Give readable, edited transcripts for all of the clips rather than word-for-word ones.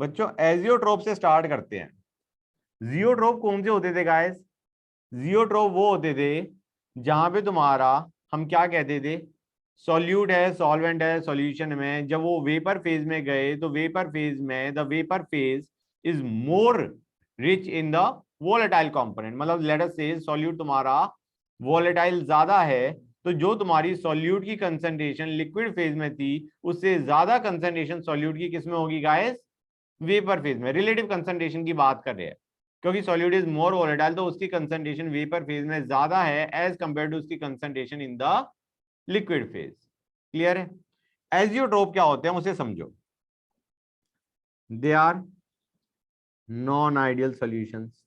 बच्चों एजियोट्रोप से स्टार्ट करते हैं। जियोट्रोप कौन से होते थे गाइस? जियोट्रोप वो होते थे जहां पे तुम्हारा, हम क्या कहते थे, सॉल्यूट है, सॉल्वेंट है, सॉल्यूशन में जब वो वेपर फेज में गए तो वेपर फेज में the vapour phase is more rich in the volatile component. मतलब लेट अस से सॉल्यूट तुम्हारा वोलेटाइल ज्यादा है, तो जो तुम्हारी सॉल्यूट की कंसंट्रेशन लिक्विड फेज में थी उससे ज्यादा कंसंट्रेशन सॉल्यूट की किसमें होगी गाइस? वेपर फेज में। रिलेटिव कंसंट्रेशन की बात कर रहे हैं, क्योंकि सॉल्यूट इज मोर वोलेटाइल तो उसकी कंसंट्रेशन वेपर फेज में ज्यादा है एज कंपेयर टू उसकी concentration in the liquid phase. Clear है? एजियोट्रोप क्या होते हैं उसे समझो। They are non ideal solutions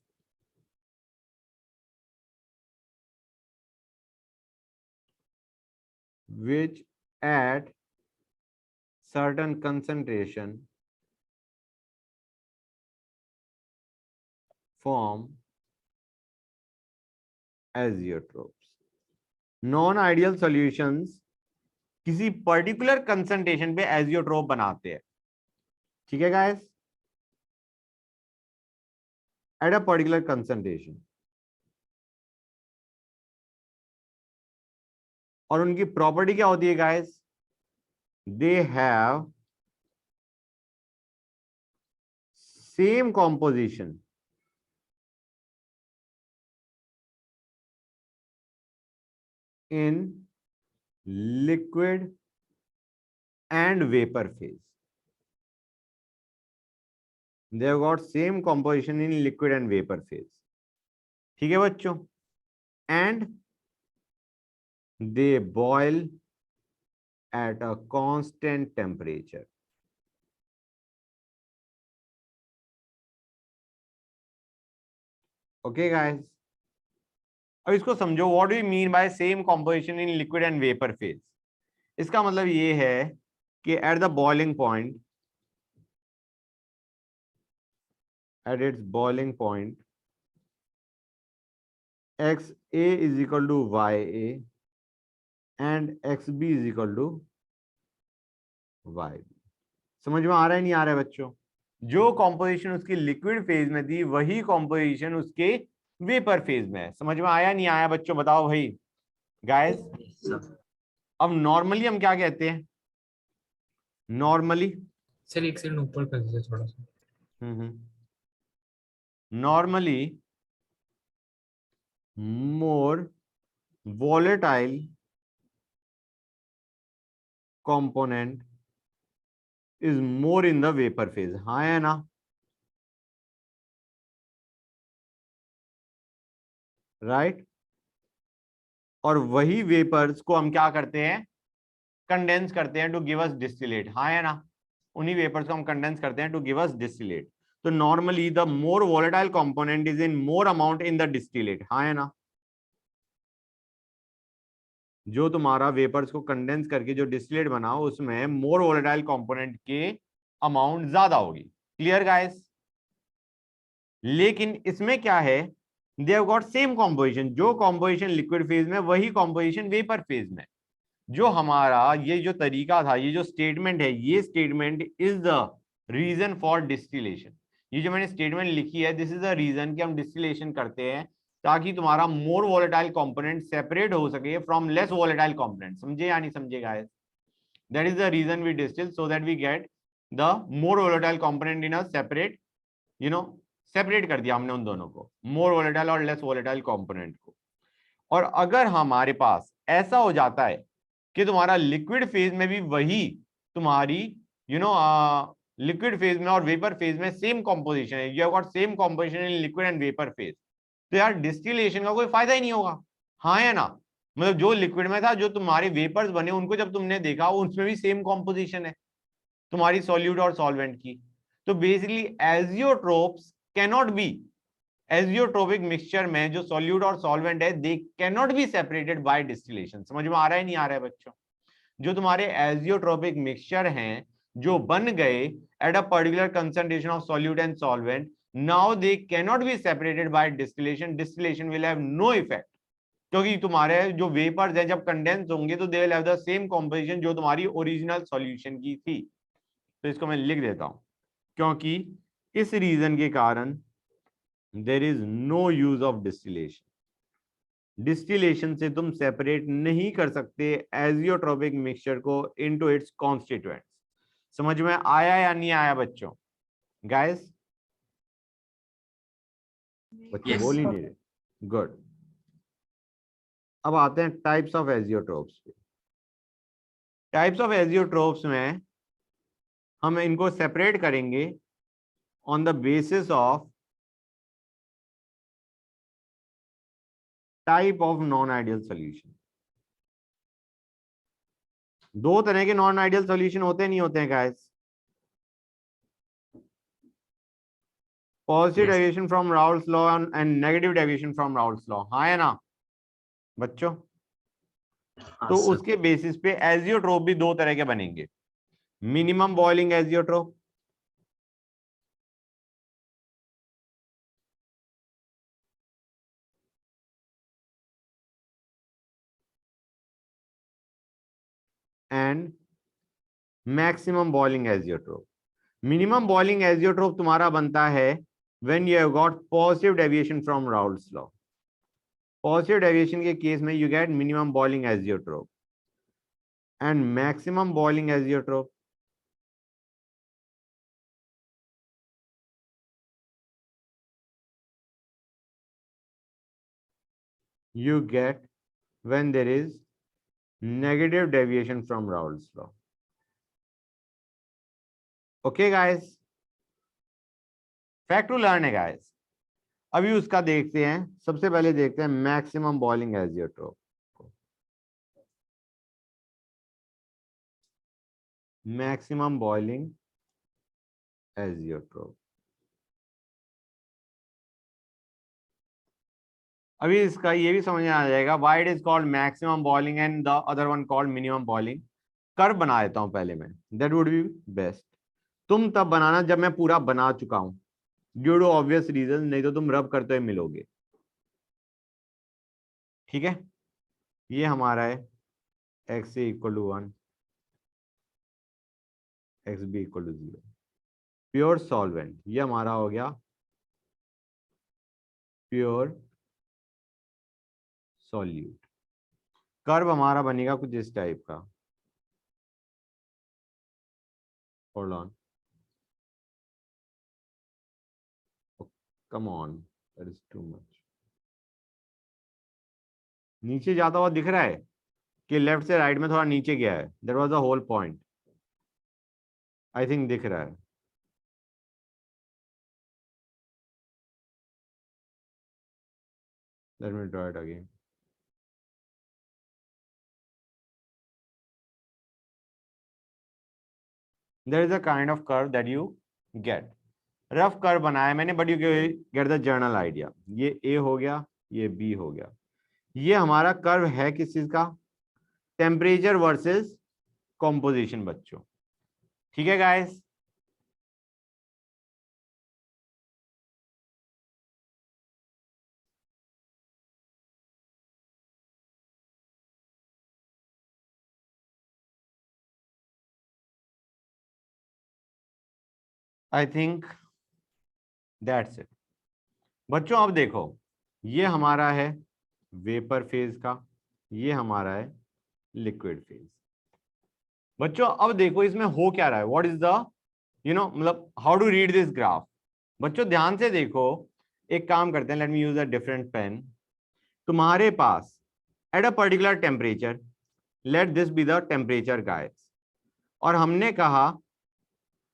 which at certain concentration form azeotropes। Non ideal solutions किसी पर्टिकुलर कंसंट्रेशन पे एजियोट्रोप बनाते हैं। ठीक है guys? At a particular concentration. और उनकी प्रॉपर्टी क्या होती है guys? They have same composition in liquid and vapour phase. They have got same composition in liquid and vapor phase। ठीक है बच्चों? And they boil at a constant temperature। Okay guys? अब इसको समझो, what do you mean by same composition in liquid and vapour phase. इसका मतलब ये है कि at the boiling point, at its boiling point, XA is equal to YA and XB is equal to YB। समझ में आ रहा है नहीं आ रहा है बच्चों? जो कॉम्पोजिशन उसकी लिक्विड फेज में थी वही कॉम्पोजिशन उसके वेपर फेज में है। समझ में आया नहीं आया बच्चों? बताओ भाई गाइस। अब नॉर्मली हम क्या कहते हैं? नॉर्मली, सर एक सेकंड ऊपर कर दीजिए थोड़ा सा। Normally more volatile component is more in the vapour phase. हाँ है ना? राइट? और वही वेपर्स को हम क्या करते हैं? कंडेंस करते हैं टू गिव अस डिस्टिलेट। हाँ है ना? उन्हीं वेपर्स को हम कंडेंस करते हैं टू गिव अस डिस्टिलेट। तो normally the more volatile component is in more amount in the distillate. हाँ है ना? जो तुम्हारा वेपर्स को कंडेंस करके जो डिस्टिलेट बना उसमें मोर वोलेटाइल कंपोनेंट के अमाउंट ज्यादा होगी। Clear guys? लेकिन इसमें क्या है? दे हैव गॉट सेम कॉम्पोजिशन। जो कॉम्पोजिशन लिक्विड फेज में वही कॉम्पोजिशन वेपर फेज में। जो हमारा ये जो तरीका था, ये जो स्टेटमेंट है, ये statement is the reason for distillation. ये जो मैंने स्टेटमेंट लिखी है, दिस इज द रीजन कि हम डिस्टिलेशन करते हैं ताकि तुम्हारा मोर वोलेटाइल कंपोनेंट सेपरेट हो सके फ्रॉम लेस वोलेटाइल कंपोनेंट। समझे या नहीं समझे guys? That is the reason we distil, so that we get the more volatile component in a separate, you know, separate कर दिया हमने उन दोनों को, मोर वोलेटाइल और लेस वोलेटाइल कंपोनेंट को। और अगर हमारे पास ऐसा हो जाता है कि तुम्हारा लिक्विड फेज में भी वही तुम्हारी, यू नो, लिक्विड फेज में और वेपर फेज में सेम कॉम्पोजिशन है, you have got same composition in liquid and vapour phase, तो यार डिस्टिलेशन का कोई फायदा ही नहीं होगा। हाँ या ना? मतलब जो लिक्विड में था, जो तुम्हारे वेपर्स बने उनको जब तुमने देखा उसमें भी सेम कॉम्पोजिशन है तुम्हारी सॉल्यूट और सॉल्वेंट की। तो basically azeotropes cannot be, azeotropic mixture में जो सॉल्यूट और सॉल्वेंट है they can not be separated by distillation. समझ में आ रहा है नहीं आ रहा है बच्चों? जो तुम्हारे एजियोट्रोपिक मिक्सचर हैं जो बन गए at a particular concentration of solute and solvent, now they can not be separated by distillation. Distillation will have no effect, क्योंकि तुम्हारे जो वेपर्स हैं जब कंडेंस होंगे तो they will have the same composition जो तुम्हारी ओरिजिनल सॉल्यूशन की थी। तो इसको मैं लिख देता हूं। क्योंकि इस रीजन के कारण there is no use of distillation. Distillation से तुम सेपरेट नहीं कर सकते एजियोट्रोपिक मिक्सचर को इनटू इट्स कॉन्स्टिट्यूएंट्स। समझ में आया या नहीं आया बच्चों? गाइस बच्चे Yes. बोल ही नहीं रहे। गुड। अब आते हैं टाइप्स ऑफ एजियोट्रोप्स पे। टाइप्स ऑफ एजियोट्रोप्स में हम इनको सेपरेट करेंगे on the basis of type of non ideal solution. दो तरह के नॉन आइडियल सॉल्यूशन होते नहीं होते हैं guys? Positive Yes. Deviation from Raoult's law and negative deviation from Raoult's law, हाँ या ना बच्चों? हाँ तो सर। उसके बेसिस पे एजियोट्रोप भी दो तरह के बनेंगे, minimum boiling azeotrope and maximum boiling azeotrope. Minimum boiling azeotrope तुम्हारा बनता है when you have got positive deviation from Raoult's law. Positive deviation के केस में you get minimum boiling azeotrope and maximum boiling azeotrope you get when there is negative deviation from Raoult's law. Okay guys, fact to learn है guys। अभी उसका देखते हैं, सबसे पहले देखते हैं maximum boiling azeotrope. Maximum boiling azeotrope, अभी इसका ये भी समझ में आ जाएगा why it is called maximum boiling and the other one called minimum boiling. Curve बना देता हूं पहले मैं, दैट वुड बी बेस्ट। तुम तब बनाना जब मैं पूरा बना चुका हूं, ड्यू टू ऑब्वियस रीजन, नहीं तो तुम रब करते हुए मिलोगे। ठीक है, ये हमारा है x A equal to 1, x B equal to 0। Pure solvent, ये हमारा हो गया प्योर सॉल्यूट। कर्व हमारा बनेगा कुछ इस टाइप का, hold on, come on, that is too much. नीचे जाता हुआ दिख रहा है कि लेफ्ट से राइट में थोड़ा नीचे गया है, that was the whole point. I think दिख रहा है। Let me draw it again. There is a kind of curve that you get. Rough curve बनाया मैंने, but you get the general idea. ये ए हो गया, ये बी हो गया। ये हमारा कर्व है किस चीज का? टेम्परेचर वर्सेस कॉम्पोजिशन बच्चों। ठीक है guys, I think that's it बच्चों। अब देखो, ये हमारा है वेपर फेज का, ये हमारा है लिक्विड फेज। बच्चों अब देखो इसमें हो क्या रहा है, व्हाट इज द मतलब how to read this graph. बच्चों ध्यान से देखो, एक काम करते हैं, let me use a different pen. तुम्हारे पास at a particular temperature, let this be the temperature guys, और हमने कहा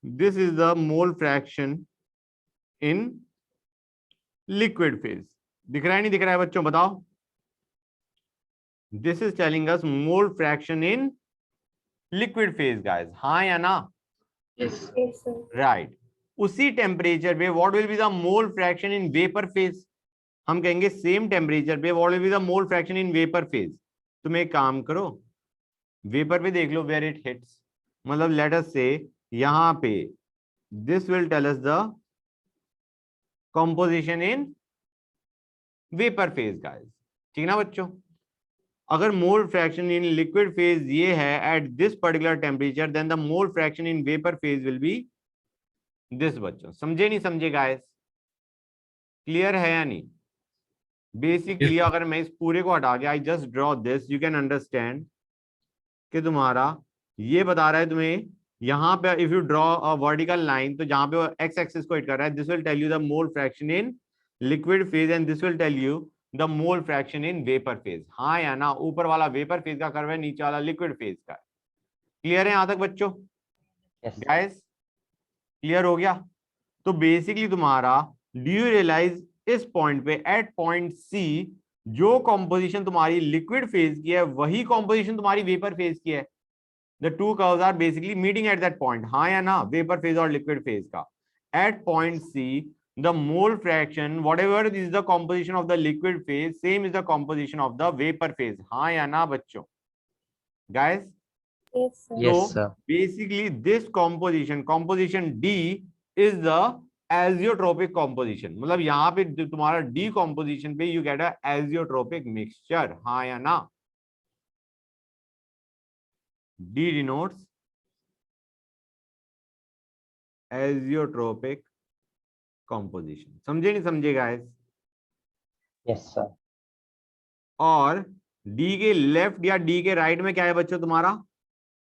this is the mole fraction in liquid phase. दिख रहा है नहीं दिख रहा है बच्चों, बताओ? This is telling us mole fraction in liquid phase guys, हाँ या ना? Yes. Yes, sir. राइट। उसी टेम्परेचर पे what will be the mole fraction in vapour phase? हम कहेंगे सेम टेम्परेचर पे what will be the mole fraction in vapour phase. तुम एक काम करो, वेपर पे देख लो वेयर इट हिट्स, मतलब लेट अस से यहां पे this will tell us the composition in vapour phase guys. ठीक ना बच्चों? अगर mole fraction in liquid phase ये है eight this particular temperature, then the mole fraction in vapour phase will be this बच्चों, समझे नहीं समझे गाइस? क्लियर है या नहीं? बेसिकली अगर मैं इस पूरे को हटा के I just draw this, you can understand कि तुम्हारा ये बता रहा है तुम्हें यहाँ पे if you draw a vertical line, तो जहां पे वो एक्स एक्सिस को हिट कर रहा है, this will tell you the mole fraction in liquid phase and this will tell you the mole fraction in vapour phase. हाँ या ना? ऊपर वाला वेपर फेज का कर्व है, नीचे वाला लिक्विड फेज का। क्लियर है यहां तक बच्चों? yes, गाइस क्लियर हो गया? तो बेसिकली तुम्हारा डू यू रियलाइज इस पॉइंट पे एट पॉइंट सी जो कॉम्पोजिशन तुम्हारी लिक्विड फेज की है वही कॉम्पोजिशन तुम्हारी वेपर फेज की है। The two curves are basically meeting at that point. हाँ या ना? वेपर फेज और लिक्विड फेज का at point C the mole fraction whatever is the composition of the liquid phase same is the composition of the vapor phase। हाँ या ना बच्चों? guys Yes, sir. yes so sir, basically this composition D is the azeotropic composition। मतलब यहाँ पे तुम्हारा D composition पे you get a azeotropic mixture। हाँ या ना? D denotes azeotropic composition। समझे नहीं समझे गाइस? yes sir, और D के लेफ्ट या D के राइट में क्या है बच्चों तुम्हारा?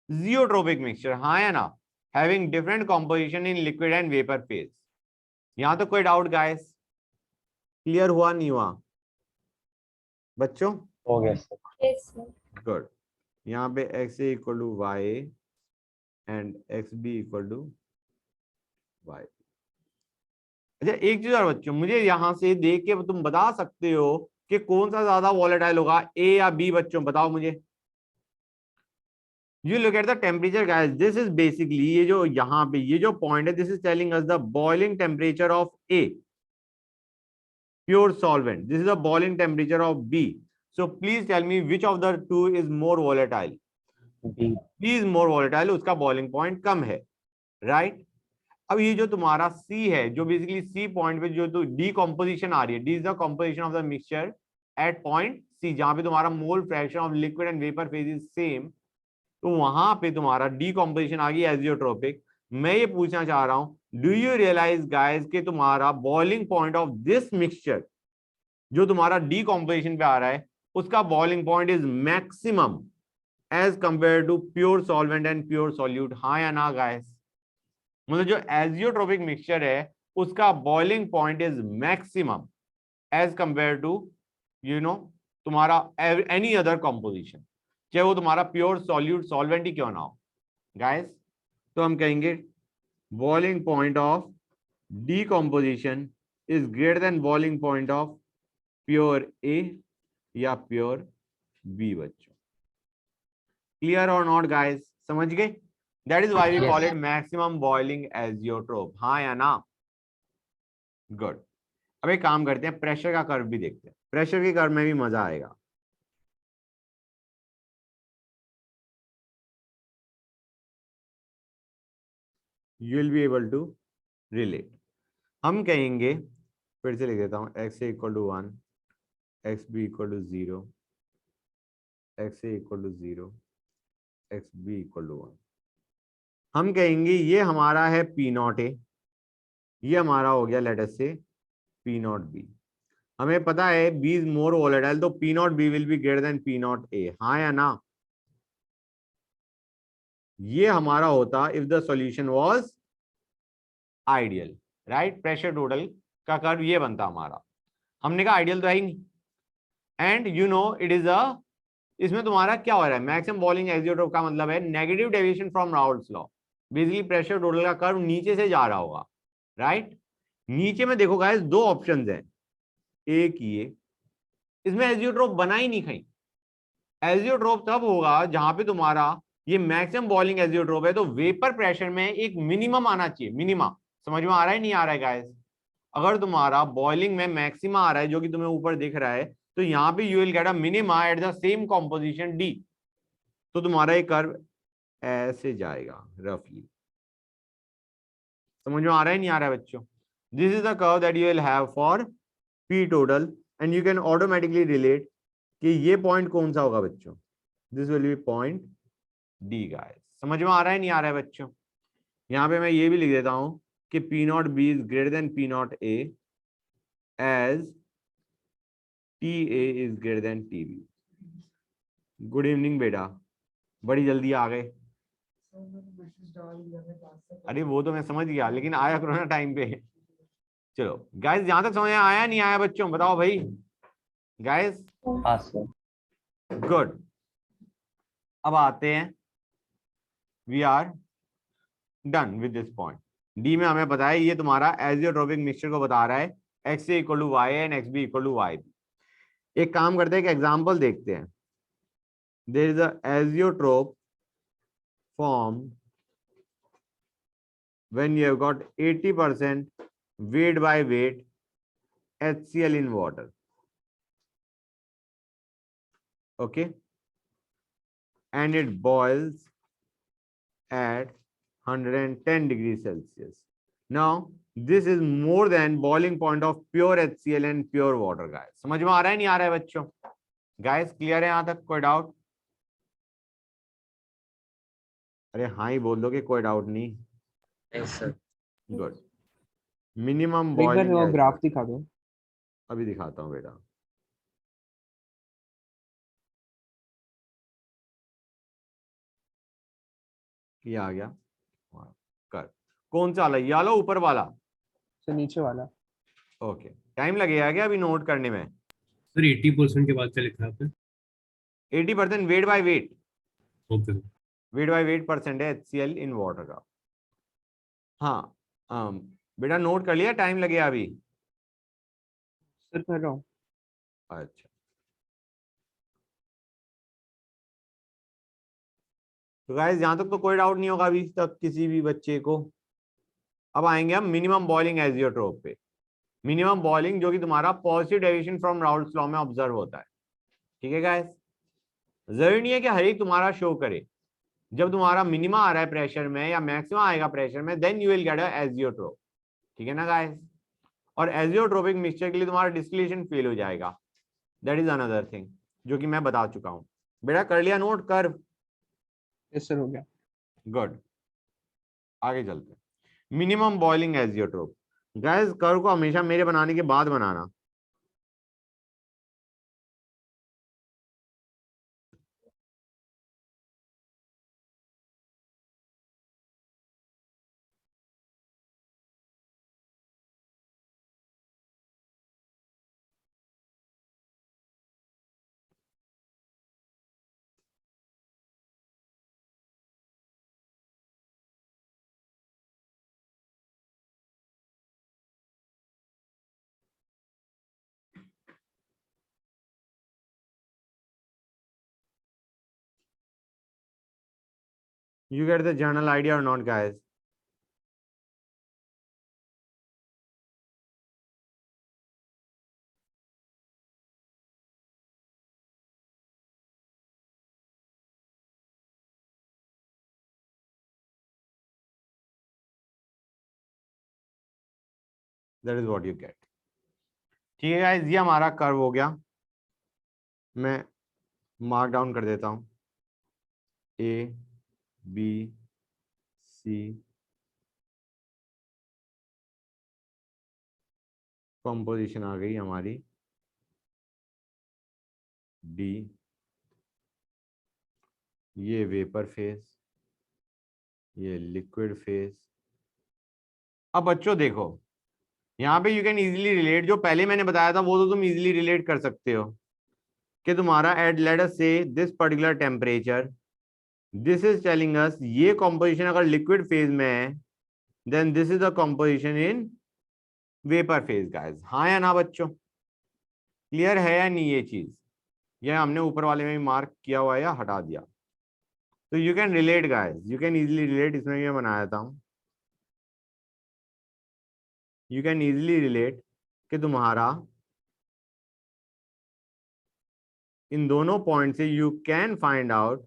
Geotropic mixture. हाँ या ना? Having different composition in liquid and vapour phase. यहां तो कोई डाउट गाइस? क्लियर हुआ नहीं हुआ बच्चों? हो गया sir, Yes, sir. गुड। यहाँ पे x A equal to y and x B equal to y. अच्छा एक चीज और बच्चों, मुझे यहां से देख के तुम बता सकते हो कि कौन सा ज्यादा वॉलेटाइल होगा, ए या बी? बच्चों बताओ मुझे। You look at the temperature guys, this is basically ये जो यहाँ पे ये जो पॉइंट है, this is telling us the boiling temperature of A pure solvent, this is the boiling temperature of B, so please tell me which of the two is more volatile? B, B is more volatile, उसका boiling point कम है, right? अब ये जो तुम्हारा C है, जो basically C point पे जो तो decomposition आ रही है, D is the composition of the mixture at point C, जहां पे तुम्हारा mole fraction of liquid and vapour phase is same, तो वहां पे तुम्हारा डीकॉम्पोजिशन आ गई एजियोट्रोपिक। मैं ये पूछना चाह रहा हूं, डू यू रियलाइज गाइस कि तुम्हारा boiling point of this mixture जो तुम्हारा डीकॉम्पोजिशन पे आ रहा है उसका boiling point is maximum as compared to pure solvent and pure solute? हाँ या ना गाइस? मतलब जो एजियोट्रोपिक मिक्सचर है उसका boiling point is maximum as compared to you know तुम्हारा एनी अदर कॉम्पोजिशन, चाहे वो तुम्हारा प्योर सॉल्यूट सॉल्वेंट ही क्यों ना हो गाइस। तो हम कहेंगे boiling point of decomposition is greater than boiling point of pure A या प्योर बी। बच्चों क्लियर और नॉट गाइस? समझ गए? That is why we Yes. Call it maximum boiling azeotrope. हाँ या ना? गुड। अब एक काम करते हैं, प्रेशर का कर्व भी देखते हैं। प्रेशर के कर्व में भी मजा आएगा। you will be able to relate। हम कहेंगे, फिर से लिख देता हूं, x A equal to 1, x B equal to 0, x A equal to 0, x B equal to 1। हम कहेंगे ये हमारा है पी नॉट ए, ये हमारा हो गया लेट अस से पी नॉट बी। हमें पता है बी इज मोर वोलेटाइल, तो P not be will be greater than P not a. हाँ या ना? ये हमारा होता if the solution was ideal, right? Pressure total का कर्व ये बनता हमारा। हमने कहा आइडियल तो है ही नहीं, and you know it is a, इसमें तुम्हारा क्या हो रहा है, मैक्सिमम बॉइलिंग एजियोट्रोप का मतलब है negative deviation from Raoult's law. Basically pressure total का कर्व नीचे से जा रहा होगा, राइट? नीचे में देखो गाइस दो ऑप्शंस हैं, एक ये, इसमें एजियोट्रोप बना ही नहीं कहीं। एजियोट्रोप तब होगा जहां पे तुम्हारा ये मैक्सिमम बॉइलिंग एजियोट्रोप है, तो वेपर प्रेशर में एक मिनिमम आना चाहिए, मिनिमा। समझ में आ रहा है नहीं आ रहा है गाइस? अगर तुम्हारा बॉइलिंग में मैक्सिमा आ रहा है जो कि तुम्हें ऊपर दिख रहा है, तो यहाँ पे you will get a minima at the same composition D. तो तुम्हारा ये कर्व ऐसे जाएगा रफली। समझ में आ रहा है नहीं आ रहा है बच्चों? This is the curve that you will have for P total and you can automatically relate कि ये पॉइंट कौन सा होगा बच्चों। This will be point D guys. समझ में आ रहा है नहीं आ रहा है बच्चों? यहाँ पे मैं ये भी लिख देता हूं कि P naught B is greater than P naught A as TA is greater than TB। Good evening बेटा, बड़ी जल्दी आ गए। अरे वो तो मैं समझ गया, लेकिन आया करो ना टाइम पे। चलो गाइस, जहां तक समझ में आया नहीं आया बच्चों, बताओ भाई गाइस। हाँ सर। गुड। अब आते हैं, we are done with this point. D में हमें पता है ये तुम्हारा एजियोट्रोपिक मिक्सचर को बता रहा है, x A equal to y and x B equal to y. एक काम करते हैं, एक एग्जांपल देखते हैं। There is a azeotrope formed when you have got 80% weight by weight HCl in water. Okay, and it boils at 110 degrees Celsius. Now this is more than boiling point of pure HCl and pure water, guys. समझ में आ रहा है नहीं आ रहा है बच्चों? Guys clear है यहां तक? कोई डाउट? अरे हाँ ही बोल दो कि कोई डाउट नहीं। Yes sir. गुड। मिनिमम एक बार बॉइलिंग वो ग्राफ दिखा दो। अभी दिखाता हूँ बेटा। ये आ गया कर। कौन सा वाला? ये वाला ऊपर वाला? तो नीचे वाला। ओके, टाइम लगेगा क्या अभी नोट करने में? सर 80% के बाद क्या लिखा है आपने? 80% weight by weight. Okay. Weight by weight percent है HCl इन वाटर का। हाँ बेटा नोट कर लिया? टाइम लगेगा अभी? सर कर रहा हूँ। अच्छा, तो गाइस यहां तक तो कोई डाउट नहीं होगा अभी तक किसी भी बच्चे को। अब आएंगे हम मिनिमम बॉइलिंग एजियोट्रोप पे। मिनिमम बॉइलिंग जो कि तुम्हारा positive deviation from Raoult's law में ऑब्जर्व होता है। ठीक है गाइस, जरूरी नहीं है कि हर एक तुम्हारा शो करे। जब तुम्हारा मिनिमा आ रहा है प्रेशर में या मैक्सिमम आएगा प्रेशर में, then you will get a azeotrope. ठीक है ना गाइस? और एजियोट्रोपिक मिक्सचर के लिए तुम्हारा डिस्टिलेशन फेल हो जाएगा। दैट इज अनदर थिंग जो कि मैं बता चुका हूं। बेटा कर लिया नोट? कर। यस सर हो गया। गुड, आगे चलते हैं। Minimum boiling azeotrope. Guys curve को हमेशा मेरे बनाने के बाद बनाना। You get the general idea or not, guys? That is what you get. ठीक है गाइस, ये हमारा कर्व हो गया। मैं मार्क डाउन कर देता हूं। A B C कंपोजिशन आ गई हमारी D, ये वेपर फेज, ये लिक्विड फेज। अब बच्चों देखो यहाँ पे यू कैन इजीली रिलेट, जो पहले मैंने बताया था वो तो तुम इजीली रिलेट कर सकते हो कि तुम्हारा eight let us say this particular temperature, this is telling us ये कॉम्पोजिशन अगर लिक्विड फेज में है, then this is the composition in vapour phase guys. हाँ या ना बच्चों? क्लियर है या नहीं ये चीज? यह हमने ऊपर वाले में भी मार्क किया हुआ है या हटा दिया? तो you can relate guys, you can easily relate. इसमें मैं बनाया था, यू कैन इजीली रिलेट कि तुम्हारा इन दोनों पॉइंट से you can find out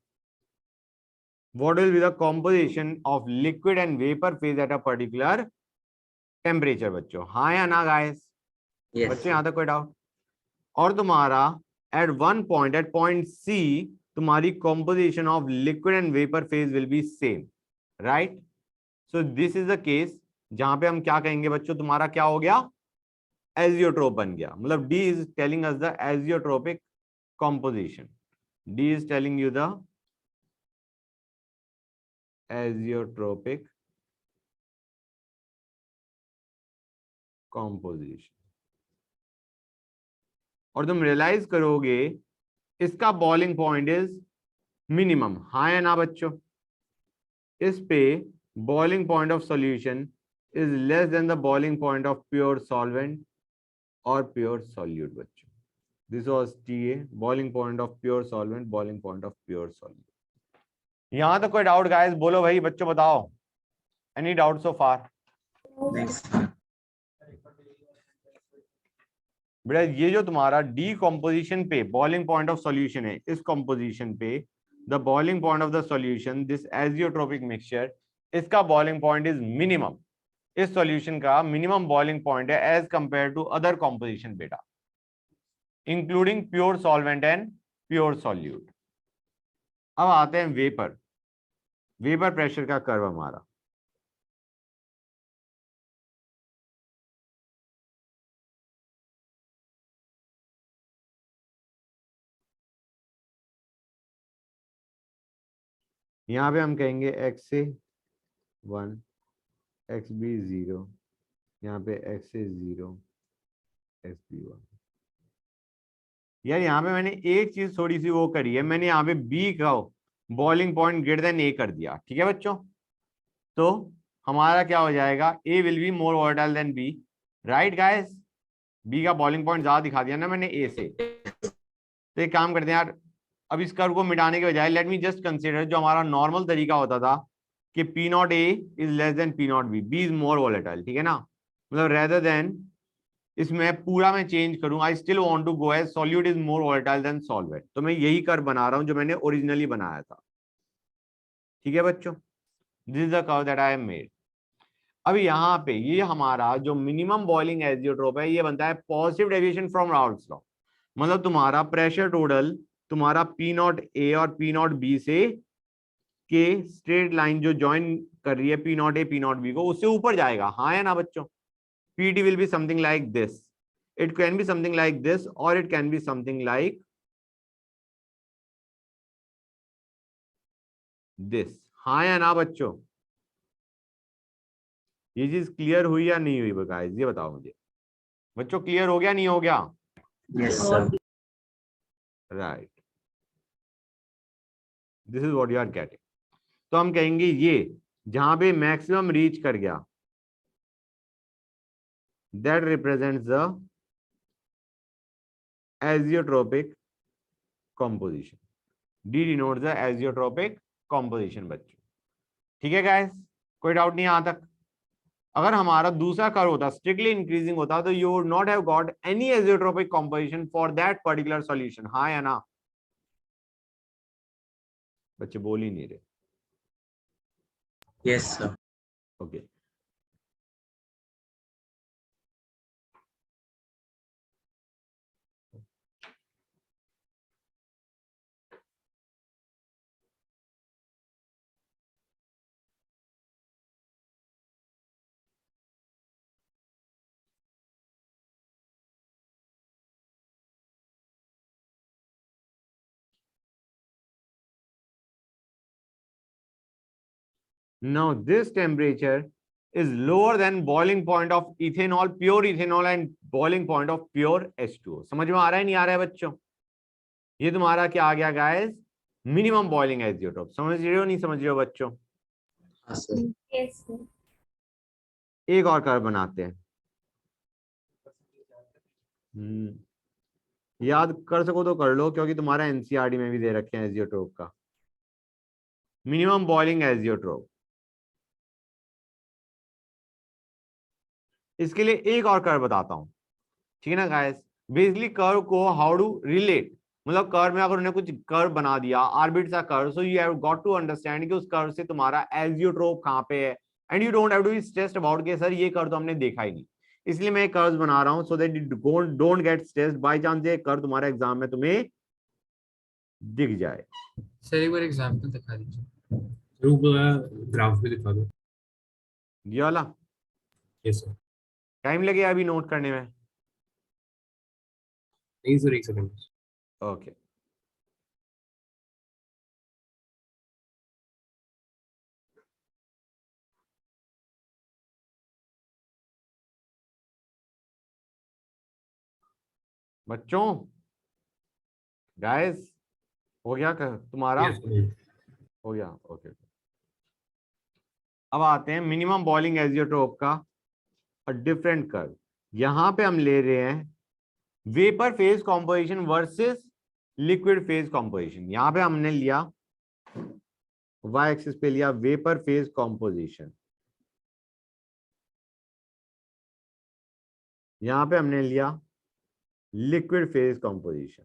what will be the composition of liquid and vapor phase at a particular temperature बच्चों। हाँ या ना गाइस? यस बच्चों यहाँ तक कोई डाउट? और तुम्हारा at one point, at point C, तुम्हारी composition of liquid and vapor phase will be same, right? So this is the case जहां पे हम क्या कहेंगे बच्चों, तुम्हारा क्या हो गया, एजियोट्रोप बन गया। मतलब D is telling us the azeotropic composition, D is telling you the azeotropic composition. और तुम रियलाइज करोगे इसका बॉइलिंग पॉइंट इज मिनिमम, हाँ या ना बच्चों? इस पे boiling point of solution is less than the boiling point of pure solvent और प्योर सॉल्यूट बच्चों। This was TA, boiling point of pure solvent, boiling point of pure solute. यहां तक कोई डाउट गाइस? बोलो भाई बच्चों, बताओ, एनी डाउट सो फार? नहीं सर। बेटा ये जो तुम्हारा डी कॉम्पोजिशन पे बॉइलिंग पॉइंट ऑफ सॉल्यूशन है, इस कॉम्पोजिशन पे the boiling point of the solution, this azeotropic mixture, इसका बॉइलिंग पॉइंट इज मिनिमम। इस सॉल्यूशन का मिनिमम बॉइलिंग पॉइंट है as compared to other composition बेटा, including pure solvent and pure solute. अब आते हैं वेपर, वेपर प्रेशर का कर्व हमारा। यहां पे हम कहेंगे x A 1, xB 0, यहाँ पे x A 0, xB 1। यार यहाँ पे मैंने एक चीज थोड़ी सी वो करी है, मैंने यहाँ पे B का boiling point greater than A कर दिया, ठीक है बच्चों? तो हमारा क्या हो जाएगा, A will be more volatile than B, right guys? B का बॉइलिंग पॉइंट ज्यादा दिखा दिया ना मैंने A से। तो एक काम करते हैं यार, अब इस कर्व को मिटाने के बजाय लेट मी जस्ट कंसीडर जो हमारा नॉर्मल तरीका होता था कि P0 A is less than P0 B, B is more volatile, ठीक है ना? मतलब रेदर देन इसमें पूरा मैं चेंज करूं, I still want to go as solute is more volatile than solvent, तो मैं यही कर्व बना रहा हूं जो मैंने ओरिजिनली बनाया था, ठीक है बच्चों? This is the curve that I have made. अब यहाँ पे ये हमारा जो मिनिमम बॉइलिंग एजियोट्रोप है, ये बनता है positive deviation from Raoult's law. मतलब तुम्हारा प्रेशर टोटल तुम्हारा P0 A और P0 B से के स्ट्रेट लाइन जो ज्वाइन कर रही है P0 A P0 B को, उससे ऊपर जाएगा, हाँ या ना बच्चों? PT will be something like this, it can be something like this or it can be something like this, हाँ या ना बच्चों? ये चीज क्लियर हुई या नहीं हुई गाइस, ये बताओ मुझे बच्चों, क्लियर हो गया नहीं हो गया? Yes sir. Right, this is what you are getting. तो हम कहेंगे ये जहां पे मैक्सिमम रीच कर गया, that represents the azeotropic composition, D denotes the azeotropic composition बच्चों, ठीक है गाइस? कोई डाउट नहीं यहां तक? अगर हमारा दूसरा कर्व होता, स्ट्रिक्टली इंक्रीजिंग होता, तो you would not have got any azeotropic composition for that particular solution, हाँ या ना? बच्चे बोल ही नहीं रहे। Yes sir. Okay, now this temperature is lower than boiling point of ethanol, pure ethanol and boiling point of pure H2O। समझ में आ रहा है नहीं आ रहा है बच्चों? ये तुम्हारा क्या आ गया गाइस, मिनिमम बॉइलिंग एजियोट्रोप। समझ रहे हो नहीं समझ रहे हो बच्चों? हाँ सर। Yes sir. एक और कर्व बनाते हैं, याद कर सको तो कर लो, क्योंकि तुम्हारा एनसीईआरटी में भी दे रखे हैं एजियोट्रोप का मिनिमम बॉइलिंग एजियोट्रोप। इसके लिए एक और कर्व बताता हूं, ठीक है ना गाइस? बेसिकली कर्व को हाउ टू रिलेट, मतलब कर्व में अगर उन्हें कुछ कर्व बना दिया, आर्बिट सा curve, so you have got to understand कि उस कर्व से तुम्हारा एजियोट्रोप कहां पे है, and you don't have to be stressed about के सर ये कर्व तो हमने देखा ही नहीं। इसलिए मैं कर्व बना रहा हूं so that you don't get stressed by chance ये कर्व तुम्हारे एग्जाम में तुम्हें दिख जाए। सर एक बार एग्जांपल दिखा दीजिए। ग्राफ भी दिखा दो। ये वाला यस सर। टाइम लगेगा अभी नोट करने में? नहीं सर, एक सेकंड। ओके, बच्चों, गाइस, हो गया तुम्हारा? Yes sir. हो गया, ओके। अब आते हैं मिनिमम बॉइलिंग एजियोट्रोप का डिफरेंट कर्व। यहां पे हम ले रहे हैं vapour phase composition versus liquid phase composition. यहां पे हमने लिया वाई एक्सिस पे लिया वेपर फेज कॉम्पोजिशन, यहां पे हमने लिया लिक्विड फेज कॉम्पोजिशन।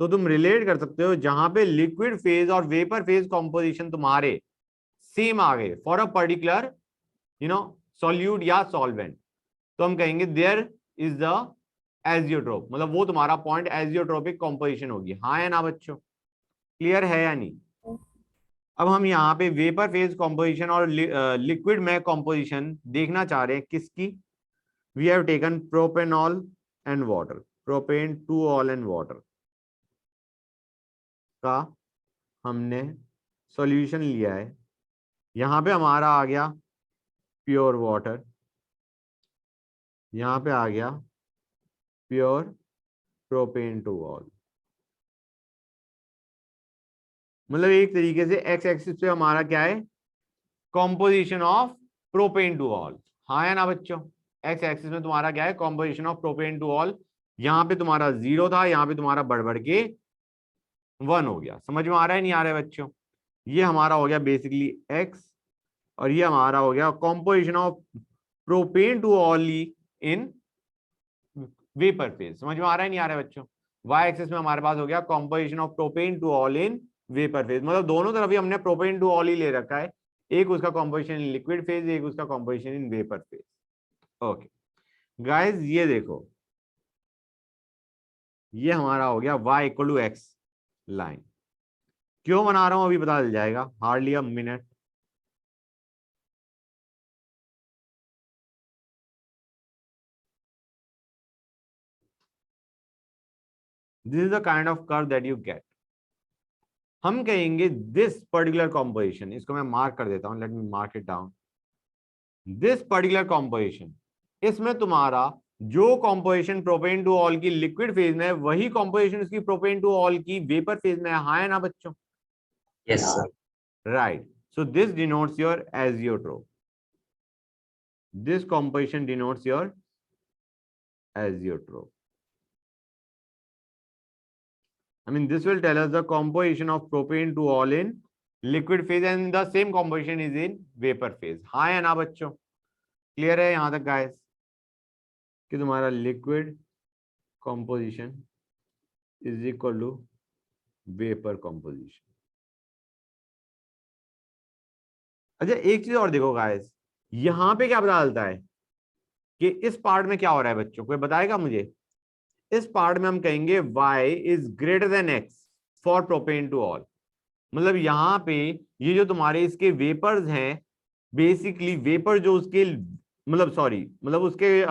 तो तुम रिलेट कर सकते हो, जहां पे लिक्विड फेज और वेपर फेज कॉम्पोजिशन तुम्हारे सेम आ गए फॉर अ पर्टिकुलर सॉल्यूट या सॉल्वेंट, तो हम कहेंगे देयर इज द एजियोट्रोप, मतलब वो तुम्हारा पॉइंट एजियोट्रोपिक कॉम्पोजिशन होगी। हाँ या ना बच्चों? क्लियर है या नहीं? अब हम यहाँ पे वेपर फेज कॉम्पोजिशन और लिक्विड में कॉम्पोजिशन देखना चाह रहे हैं किसकी? We have taken propanol and water, propan two ol and water का हमने सॉल्यूशन लिया है। यहाँ पे हमारा आ गया प्योर वाटर, यहाँ पे आ गया प्योर प्रोपेन टू ऑल। मतलब एक तरीके से एक्स एक्सिस पे हमारा क्या है? Composition of propane two all. हाँ या ना बच्चों? एक्स एक्सिस में तुम्हारा क्या है? Composition of propane two all. यहाँ पे तुम्हारा 0 था, यहाँ पे तुम्हारा बढ़ बढ़ के 1 हो गया। समझ में आ रहा है नहीं आ रहा है बच्चों? ये हमारा हो गया बेसिकली एक्स, और ये हमारा हो गया composition of propane two all in vapour phase. समझ में आ रहा है नहीं आ रहा है बच्चों? वाई एक्सिस में हमारे पास हो गया composition of propane two all in vapour phase, मतलब दोनों तरफ ही हमने प्रोपेन टू ऑल ही ले रखा है। एक उसका कॉम्पोजिशन इन लिक्विड फेज, एक उसका composition in vapour phase. Okay guys, ये देखो, ये हमारा हो गया y equal to x line. क्यों बना रहा हूं अभी पता चल जाएगा, hardly a minute. This is the kind of curve that you get. हम कहेंगे दिस पर्टिकुलर कॉम्पोजिशन, इसको मैं मार्क कर देता हूं, let me mark it down. This particular composition, इसमें तुम्हारा जो कॉम्पोजिशन प्रोपेन टू ऑल की लिक्विड फेज में है, वही कॉम्पोजिशन उसकी प्रोपेन टू ऑल की वेपर फेज में है। हाँ है ना बच्चों? Yes, sir. Right. So this denotes your azeotrope, this composition denotes your azeotrope. I mean, this will tell us the composition of propane to all in liquid phase, and the same composition is in vapor phase. हाँ या ना बच्चों? Clear है यहां तक guys कि तुम्हारा liquid composition is equal to vapor composition? अच्छा, एक चीज और देखो गाइस, यहां पे क्या पता चलता है कि इस पार्ट में क्या हो रहा है बच्चों? कोई बताएगा मुझे? इस पार्ट में हम कहेंगे y is greater then x for propane two all. मतलब यहाँ पे ये जो तुम्हारे इसके वेपर्स हैं, बेसिकली वेपर जो उसके मतलब सॉरी मतलब उसके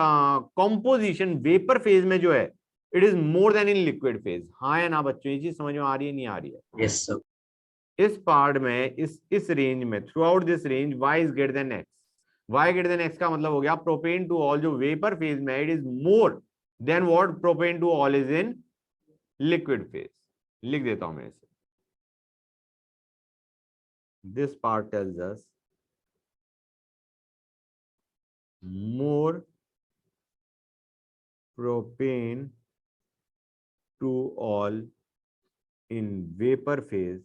कॉम्पोजिशन वेपर फेज में जो है, it is more then in liquid phase. हाँ या ना बच्चों? ये चीज समझ में आ रही है नहीं आ रही है? Yes, sir. इस पार्ट में इस रेंज में through out this range y is greater then x। y greater than x का मतलब हो गया प्रोपेन टू ऑल जो वेपर फेज में it is more then what propane two all is in liquid phase. लिख देता हूं मैं इसे। This part tells us more propane to all in vapor phase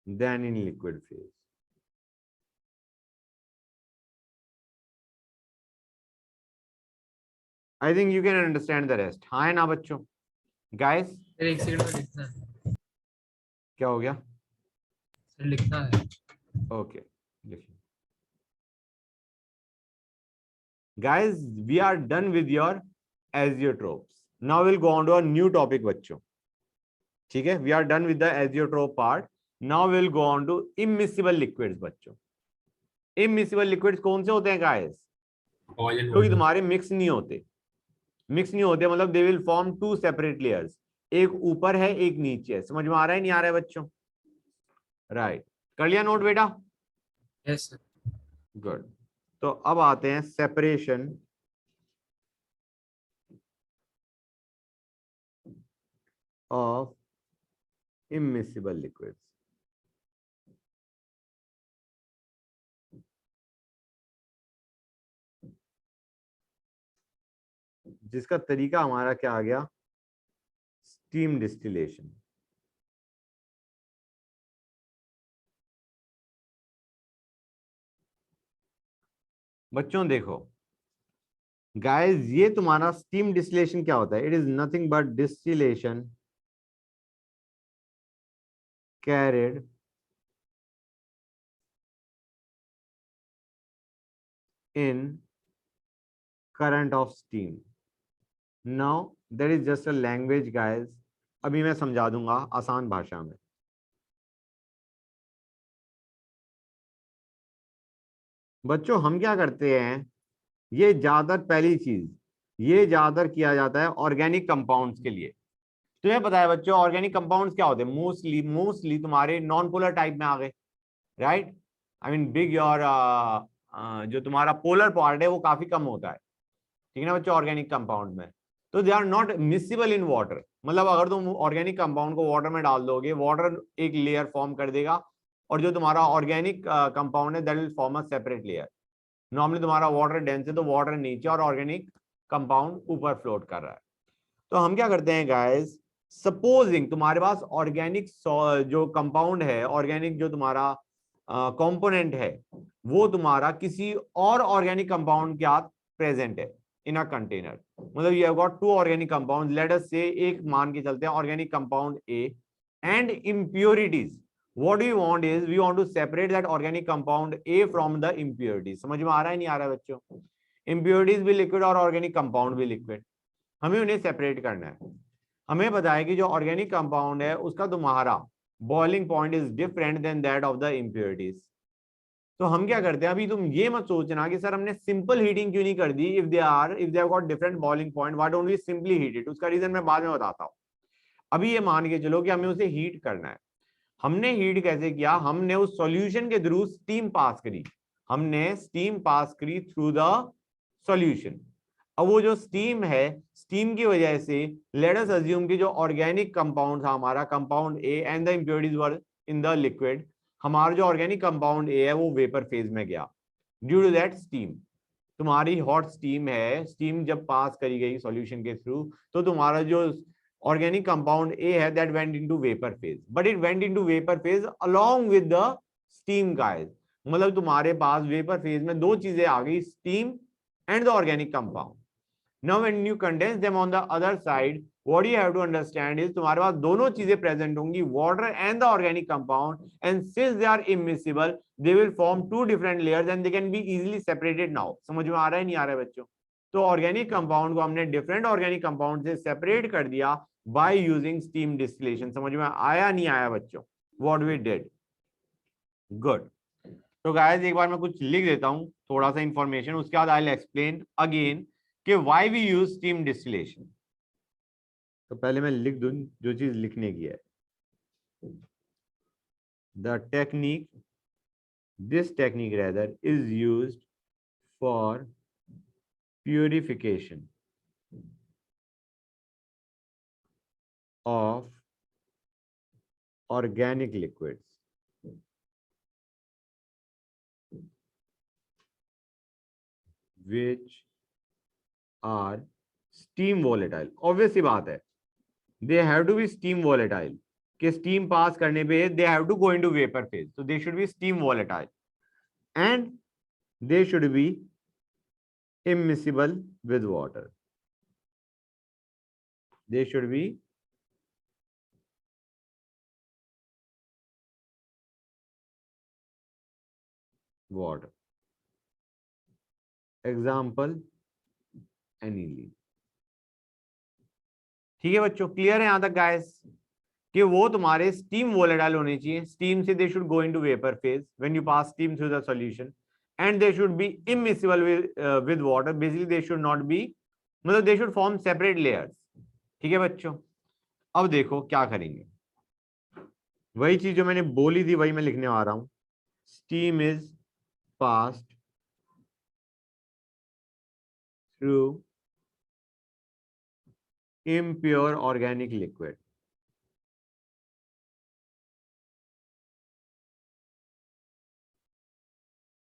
than in liquid phase. I think you can understand the rest. हाँ है ना बच्चों? Guys, sir एक सेकंड में लिखना है, क्या हो गया? सर लिखना है। Okay, लिखिए। Guys, we are done with your azeotropes. Now will go on to a new topic बच्चों, ठीक है। We are done with the azeotrope part, now will go on to immiscible liquids बच्चों। Immiscible liquids कौन से होते हैं guys? Oil and क्योंकि water. तुम्हारे मिक्स नहीं होते, मिक्स नहीं होते मतलब they will form two separate layers, एक ऊपर है एक नीचे है। समझ में आ रहा है नहीं आ रहा है बच्चों? राइट, कर लिया नोट बेटा? Yes sir. गुड। तो अब आते हैं सेपरेशन ऑफ इमिसिबल लिक्विड्स। जिसका तरीका हमारा क्या आ गया? Steam distillation. बच्चों देखो गाइस, ये तुम्हारा स्टीम डिस्टिलेशन क्या होता है? It is nothing but distillation carried in current of steam. Now that is just a language guys, अभी मैं समझा दूंगा आसान भाषा में। बच्चों हम क्या करते हैं, ये ज्यादातर पहली चीज, ये ज्यादातर किया जाता है ऑर्गेनिक कंपाउंड्स के लिए। तुम्हें पता है बच्चों ऑर्गेनिक कंपाउंड्स क्या होते हैं? मोस्टली मोस्टली तुम्हारे नॉन पोलर टाइप में आ गए, राइट। आई मीन बिग और जो तुम्हारा पोलर पार्ट है वो काफी कम होता है, ठीक है ना बच्चों, ऑर्गेनिक कंपाउंड में। तो they are not miscible in water, मतलब अगर तुम ऑर्गेनिक कंपाउंड को वाटर में डाल दोगे, वाटर एक लेयर फॉर्म कर देगा, और जो तुम्हारा ऑर्गेनिक कंपाउंड है that will form a separate layer. Normally तुम्हारा वाटर डेंस है तो वाटर नीचे और ऑर्गेनिक कंपाउंड ऊपर फ्लोट कर रहा है। तो हम क्या करते हैं गाइस, सपोजिंग तुम्हारे पास ऑर्गेनिक जो कंपाउंड है, ऑर्गेनिक जो तुम्हारा कंपोनेंट है, वो तुम्हारा किसी और ऑर्गेनिक कंपाउंड के साथ प्रेजेंट है इन अ कंटेनर। मतलब you have got to organic compound, let us से एक मान के चलते हैं organic compound A and impurities. What do you want is we want to separate that organic compound A from the impurities. समझ में आ रहा है नहीं आ रहा है बच्चों? impurities भी लिक्विड और ऑर्गेनिक कंपाउंड भी लिक्विड, हमें उन्हें सेपरेट करना है। हमें पता है कि जो ऑर्गेनिक कंपाउंड है उसका तुम्हारा boiling point is different than that of the impurities। तो हम क्या करते हैं, अभी तुम ये मत सोचना कि सर हमने सिंपल हीटिंग क्यों नहीं कर दी, if they have got different boiling point why don't we simply heat it. उसका रीजन मैं बाद में बताता हूँ। अभी ये मान के चलो कि हमें उसे हीट करना है। हमने हीट कैसे किया? हमने उस सॉल्यूशन के थ्रू स्टीम पास करी, हमने स्टीम पास करी थ्रू द सॉल्यूशन। अब वो जो स्टीम है, स्टीम की वजह से लेट अस अज्यूम कि जो ऑर्गेनिक कंपाउंड था हमारा, compound A and the impurities were in the liquid, हमारा जो ऑर्गेनिक कंपाउंड ए है वो वेपर फेज में गया ड्यू टू दैट स्टीम। तुम्हारी हॉट स्टीम है, स्टीम जब पास करी गई सॉल्यूशन के थ्रू, तो तुम्हारा जो organic compound A है that went into vapor phase, but it went into vapor phase along with the steam guys। मतलब तुम्हारे पास vapor phase में दो चीजें आ गई, steam and the organic compound। Now when you condense them on the other side, what you have to understand is तुम्हारे पास दोनों चीजें present होंगी, water and the organic compound, and since they are immiscible they will form two different layers and they can be easily separated now। समझ में आ रहा है नहीं आ रहा है बच्चों? तो ऑर्गेनिक कंपाउंड को हमने डिफरेंट ऑर्गेनिक कंपाउंड से सेपरेट कर दिया बाय यूजिंग स्टीम डिस्टिलेशन। समझ में आया नहीं आया बच्चों? What we did. गुड। तो गाइस एक बार मैं कुछ लिख देता हूं, थोड़ा सा इंफॉर्मेशन, उसके बाद आई विल एक्सप्लेन अगेन कि why we use steam distillation. तो पहले मैं लिख दूं जो चीज लिखने की है। The technique, this technique rather is used for purification of organic liquids which are steam volatile। obvious सी बात है, they have to be steam volatile, कि steam पास करने पे they have to go into vapor phase, so they should be steam volatile and they should be immiscible with water। they should be water। example aniline। ठीक है बच्चों, clear है यहां तक guys कि वो तुम्हारे स्टीम वोलेटाइल होने चाहिए, स्टीम से they should go into vapour phase when you pass steam through the solution, and they should be immiscible with water, basically they should not be, मतलब they should form separate layers. ठीक है बच्चों, अब देखो क्या करेंगे, वही चीज जो मैंने बोली थी वही मैं लिखने आ रहा हूं। Steam is passed through impure organic liquid.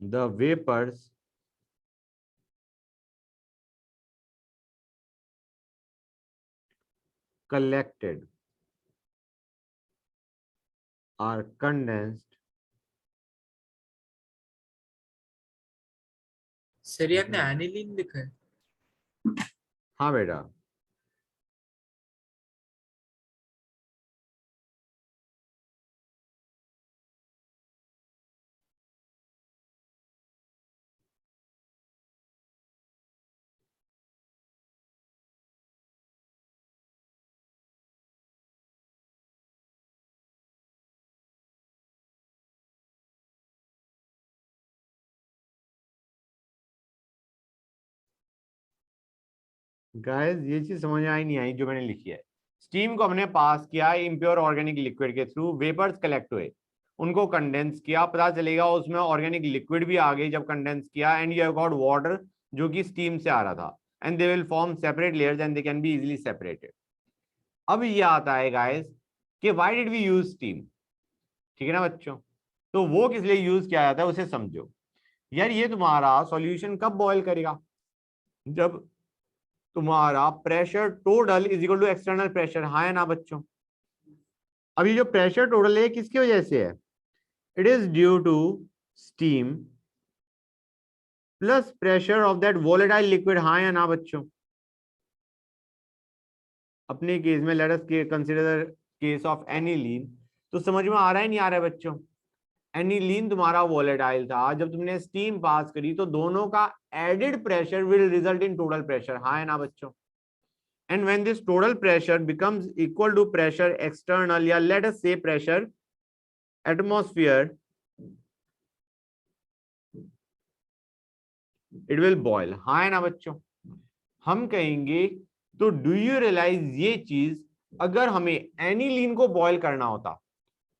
The vapors collected are condensed sir ये आपने एनिलीन लिखा है? हाँ बेटा, गाइस ये चीज समझ में आई नहीं आई जो मैंने लिखी है। स्टीम को हमने पास किया इम्प्योर ऑर्गेनिक लिक्विड के थ्रू, वेपर्स कलेक्ट हुए, उनको कंडेंस किया, पता चलेगा उसमें ऑर्गेनिक लिक्विड भी आ गई जब कंडेंस किया, and you have got water जो कि स्टीम से आ रहा था, and they will form separate layers and they can be easily separated. अब ये आता है गाइस कि why did we use steam. ठीक है ना बच्चों, तो वो किस लिए यूज किया जाता है उसे समझो। यार ये तुम्हारा सॉल्यूशन कब बॉयल करेगा, जब तुम्हारा pressure total is equal to external pressure, हाँ है ना बच्चों। अब ये जो प्रेशर टोटल है किसकी वजह से है, it is due to steam plus pressure of that volatile liquid, हाँ या ना बच्चों। अपने केस में let us consider case of aniline, तो समझ में आ रहा है नहीं आ रहा है बच्चों। एनिलीन तुम्हारा वोलेटाइल था, जब तुमने स्टीम पास करी तो दोनों का added pressure will result in total pressure, हाँ है ना बच्चों। And when this total pressure becomes equal to pressure external, या लेट अस से pressure atmosphere, it will boil, हाँ है ना बच्चों। हम कहेंगे तो डू यू रियलाइज ये चीज, अगर हमें एनिलीन को बॉयल करना होता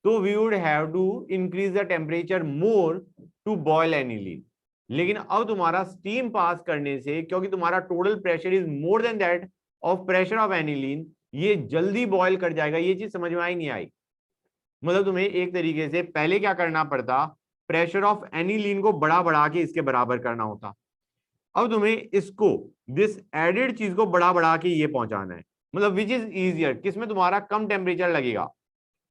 तो we would have to increase the temperature more to boil aniline, लेकिन अब तुम्हारा स्टीम पास करने से, क्योंकि तुम्हारा total pressure is more than that of pressure of aniline, ये जल्दी बॉयल कर जाएगा। ये चीज समझ में आई नहीं आई, मतलब तुम्हें एक तरीके से पहले क्या करना पड़ता, प्रेशर ऑफ एनिलीन को बढ़ा के इसके बराबर करना होता, अब तुम्हें इसको दिस एडेड चीज को बढ़ा के ये पहुंचाना है, मतलब विच इज इजियर, किसमें तुम्हारा कम टेम्परेचर लगेगा,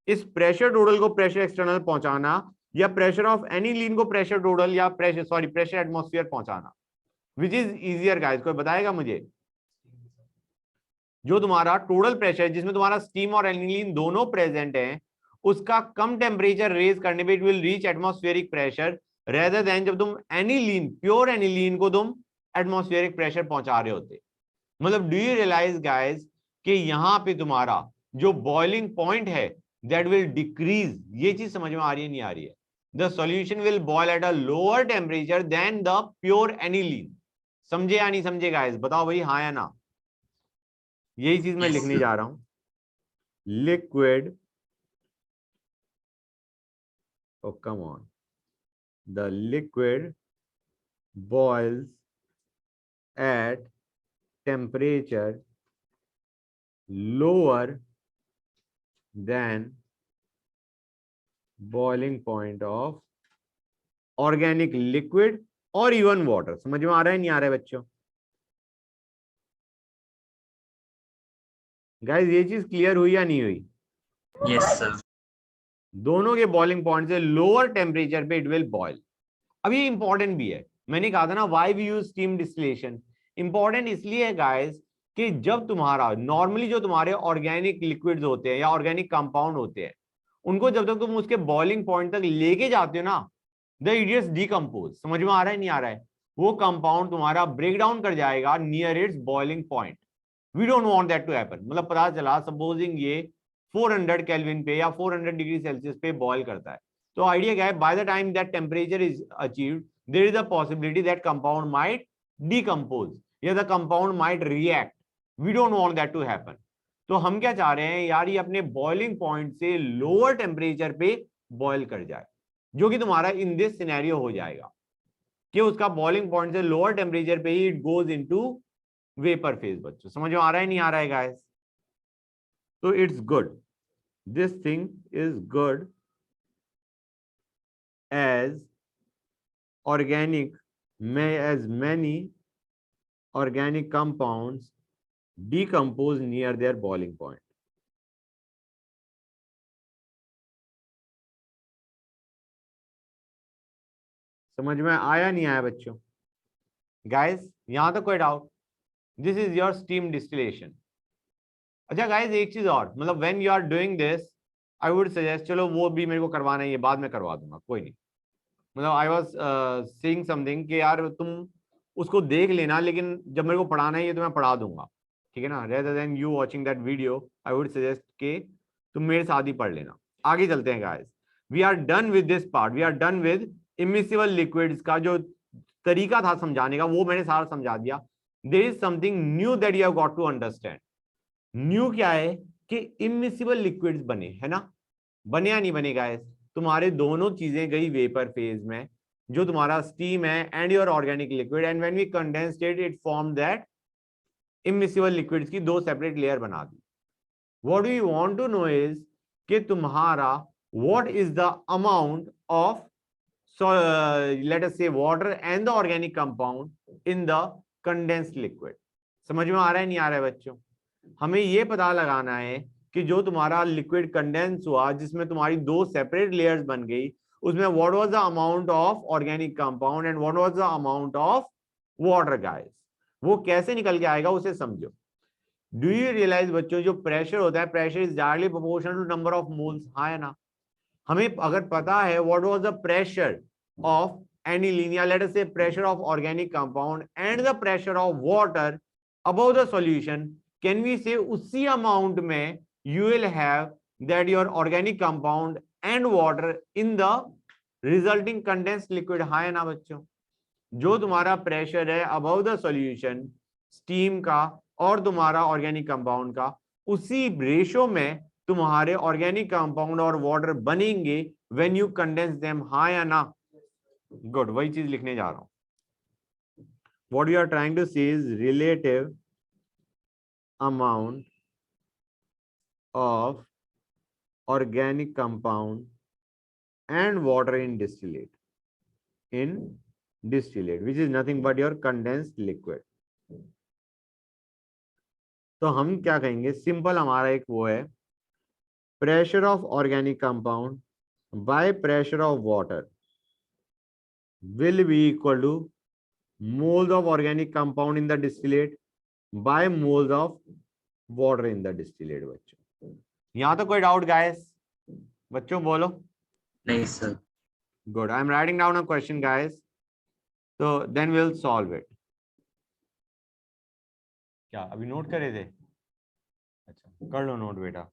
इस प्रेशर टोटल को प्रेशर एक्सटर्नल पहुंचाना, या प्रेशर ऑफ एनिलीन को प्रेशर टोटल या प्रेशर एटमॉस्फेयर पहुंचाना, विच इज इजियर गाइस, कोई बताएगा मुझे। जो तुम्हारा टोटल प्रेशर है जिसमें तुम्हारा स्टीम और एनिलीन दोनों प्रेजेंट हैं, उसका कम टेम्परेचर रेज करने पे it will reach atmospheric pressure, rather than जब तुम एनिलीन, प्योर एनिलीन को तुम एटमॉस्फेरिक प्रेशर पहुंचा रहे होते। मतलब डू यू रियलाइज गाइस कि यहाँ पे तुम्हारा जो बॉइलिंग पॉइंट है दैट विल डिक्रीज, ये चीज समझ में आ रही है नहीं आ रही है। The solution will boil at a lower temperature then the pure aniline, समझे या नहीं समझे गाइस, बताओ भाई हाँ या ना। यही चीज मैं लिखने जा रहा हूं, liquid, oh come on, the liquid boils at temperature lower than boiling point of organic liquid or even water। समझ में आ रहा है नहीं आ रहा है बच्चों। गाइस ये चीज क्लियर हुई या नहीं हुई, Yes, sir. दोनों के बॉइलिंग पॉइंट से लोअर टेम्परेचर पे इट विल बॉयल। अब ये इंपॉर्टेंट भी है, मैंने कहा था ना why we use steam distillation, important इसलिए है गाइस कि जब तुम्हारा नॉर्मली जो तुम्हारे ऑर्गेनिक लिक्विड्स होते हैं या ऑर्गेनिक कंपाउंड होते हैं, उनको जब तक तुम उसके बॉइलिंग पॉइंट तक लेके जाते हो ना, द इट डिकम्पोज, समझ में आ रहा है नहीं आ रहा है, वो कंपाउंड तुम्हारा ब्रेक डाउन कर जाएगा near its boiling point, we don't want that to happen. मतलब पता चला सपोजिंग ये 400 केल्विन पे या 400 डिग्री सेल्सियस पे बॉयल करता है, तो आइडिया क्या है, by the time that temperature is achieved there is a possibility that compound might decompose या the compound might react. We don't want that to happen. तो हम क्या चाह रहे हैं यार, ये अपने बॉइलिंग पॉइंट से लोअर टेम्परेचर पे बॉयल कर जाए, जो कि तुम्हारा इन दिस सिनेरियो हो जाएगा कि उसका बॉइलिंग पॉइंट से लोअर टेम्परेचर पे ही it goes into vapour phase. बच्चों समझ में आ रहा है नहीं आ रहा है गाइस? तो it's good, this thing is good as organic as many organic compounds decompose near their boiling point. समझ में आया नहीं आया बच्चों? गाइस यहां तक कोई doubt? This is your steam distillation. अच्छा गाइस एक चीज और, मतलब when you are doing this I would suggest, चलो वो भी मेरे को करवाना है, ये बाद में करवा दूंगा, कोई नहीं। मतलब आई वाज सेइंग समथिंग कि यार तुम उसको देख लेना, लेकिन जब मेरे को पढ़ाना है ये तो मैं पढ़ा दूंगा, ठीक है ना। Rather than you watching that video I would suggest कि तुम मेरे साथ ही पढ़ लेना। आगे चलते हैं guys, we are done with this part, we are done with immiscible liquids का जो तरीका था समझाने का वो मैंने सारा समझा दिया। There is something new that you have got to understand. New क्या है कि इमिसिबल लिक्विड्स बने, है ना, बने या नहीं बने गाइस? तुम्हारे दोनों चीजें गई वेपर फेज में, जो तुम्हारा स्टीम है and your organic liquid, and when we condensed it form that immiscible liquids की दो सेपरेट लेयर बना दी। What we want to know is कि तुम्हारा what is the amount of let us say water and the organic compound in the condensed liquid। समझ में आ रहा है नहीं आ रहा है बच्चों? हमें ये पता लगाना है कि जो तुम्हारा लिक्विड कंडेंस हुआ जिसमें तुम्हारी दो सेपरेट लेयर्स बन गई, उसमें what was the amount of organic compound and what was the amount of water guys. वो कैसे निकल के आएगा उसे समझो। डू यू रियलाइज बच्चों, जो प्रेशर होता है, pressure is directly proportional to number of moles, हाँ है ना? हमें अगर पता है what was the pressure of aniline, या let us say pressure of organic compound and the pressure of water above the solution, can we say उसी amount में you will have that your organic compound and water in the resulting condensed liquid, हाँ है ना बच्चों? जो तुम्हारा pressure है above the solution steam का और तुम्हारा ऑर्गेनिक कंपाउंड का, उसी रेशो में तुम्हारे ऑर्गेनिक कंपाउंड और वाटर बनेंगे व्हेन यू कंडेंस देम, हाँ या ना? गुड, वही चीज लिखने जा रहा हूं। What you are trying to see is relative amount of organic compound and water in distillate which is nothing but your condensed liquid. तो हम क्या कहेंगे, सिंपल हमारा एक वो है, pressure of organic compound by pressure of water will be equal to moles of organic compound in the distillate by moles of water in the distillate। बच्चों यहां तो कोई डाउट गाइस? बच्चों बोलो। नहीं sir. Good, I am writing down a question guys, तो then will solve it. क्या अभी नोट करे थे? अच्छा कर लो नोट बेटा।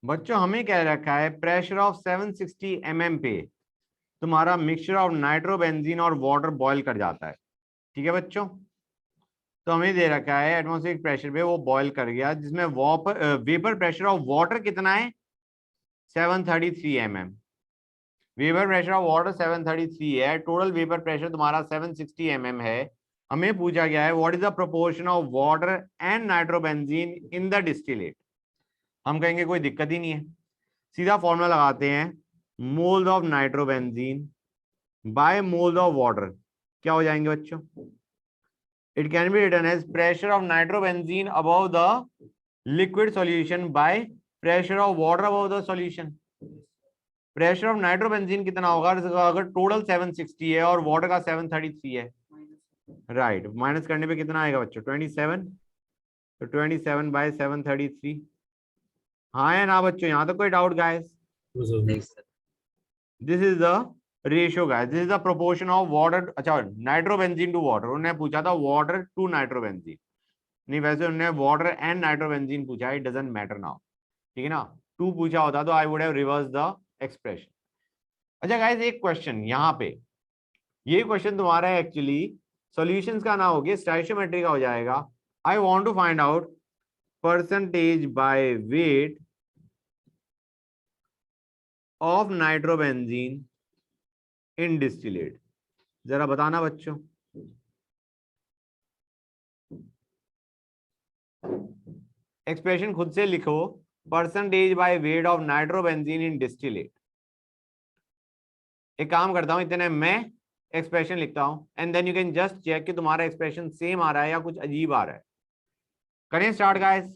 बच्चों हमें क्या रखा है, प्रेशर ऑफ 760 mm पे तुम्हारा मिक्सचर ऑफ नाइट्रोबेंजीन और वाटर बॉयल कर जाता है, ठीक है बच्चों? तो हमें दे रखा है एटमॉस्फेरिक प्रेशर पे वो बॉयल कर गया, जिसमें वेपर प्रेशर ऑफ वाटर कितना है, 733 mm। Vapour pressure of water 733 है, टोटल वेपर प्रेशर तुम्हारा 760 mm है। हमें पूछा गया है what is the proportion of water and nitrobenzene in the distillate. हम कहेंगे कोई दिक्कत ही नहीं है, सीधा फॉर्मूला लगाते हैं, moles of nitrobenzene by moles of water क्या हो जाएंगे बच्चों? It can be written as pressure of nitrobenzene above the liquid solution by pressure of water above the solution. Pressure of nitrobenzene कितना होगा अगर टोटल 760 है और वाटर का 733 है, राइट, माइनस करने पे कितना आएगा बच्चों, 27। तो 27 बाय 733, हाँ या ना बच्चों? यहाँ तो कोई डाउट गाइस? नहीं sir. This is the ratio guys, this is the proportion of water, अच्छा नाइट्रोबेंजीन टू वाटर, उन्होंने पूछा था वाटर टू नाइट्रोबेंजीन, नहीं वैसे उन्होंने वाटर एंड नाइट्रोबेंजीन पूछा, इट डजंट मैटर नाउ, ठीक है ना, टू पूछा होता तो I would have reverse the expression. अच्छा गाइस एक क्वेश्चन यहाँ पे, ये क्वेश्चन तुम्हारा है एक्चुअली सॉल्यूशंस का ना हो गया, स्टोइचियोमेट्री का हो जाएगा। I want to find out percentage by weight of nitrobenzene in distillate, जरा बताना बच्चों। एक्सप्रेशन खुद से लिखो, percentage by weight of nitrobenzene in distillate. एक काम करता हूं, इतने मैं एक्सप्रेशन लिखता हूं and then you can just check कि तुम्हारा एक्सप्रेशन सेम आ रहा है या कुछ अजीब आ रहा है। करें स्टार्ट गाइस,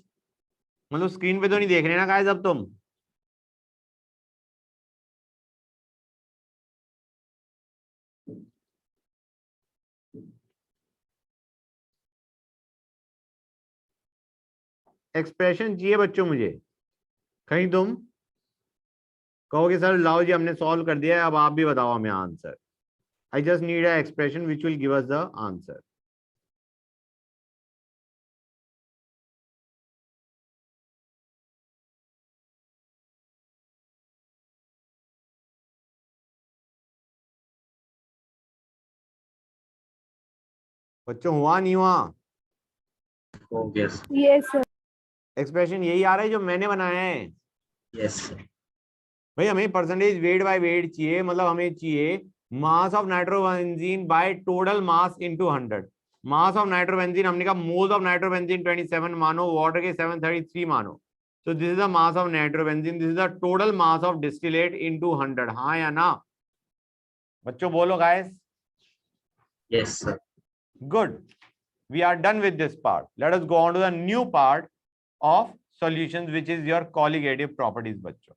मतलब स्क्रीन पे तो नहीं देख रहे ना गाइस अब तुम? एक्सप्रेशन चाहिए बच्चों मुझे, कहीं तुम कहोगे सर लाओ जी हमने सॉल्व कर दिया है, अब आप भी बताओ हमें answer. I just need a expression which will give us the answer. बच्चों हुआ नहीं हुआ? हो गया सर। Yes sir. एक्सप्रेशन यही आ रहा है जो मैंने बनाया है यस सर। भाई। हमें परसेंटेज वेट बाय वेट चाहिए, मतलब हमें चाहिए mass of nitrobenzene by total mass into 100। Mass of nitrobenzene हमने कहा मोल्स ऑफ नाइट्रोबेंजीन 27 मानो, वाटर के 733 मानो, तो this is the mass of nitrobenzene, this is the total mass of distillate into 100। हाँ या ना बच्चों बोलो guys? Yes sir. Good, we are done with this part. Let us go on to the new part of solutions which is your colligative properties बच्चों।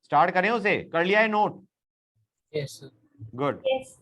Start करें उसे, कर लिया है note? Yes, sir. Good. Yes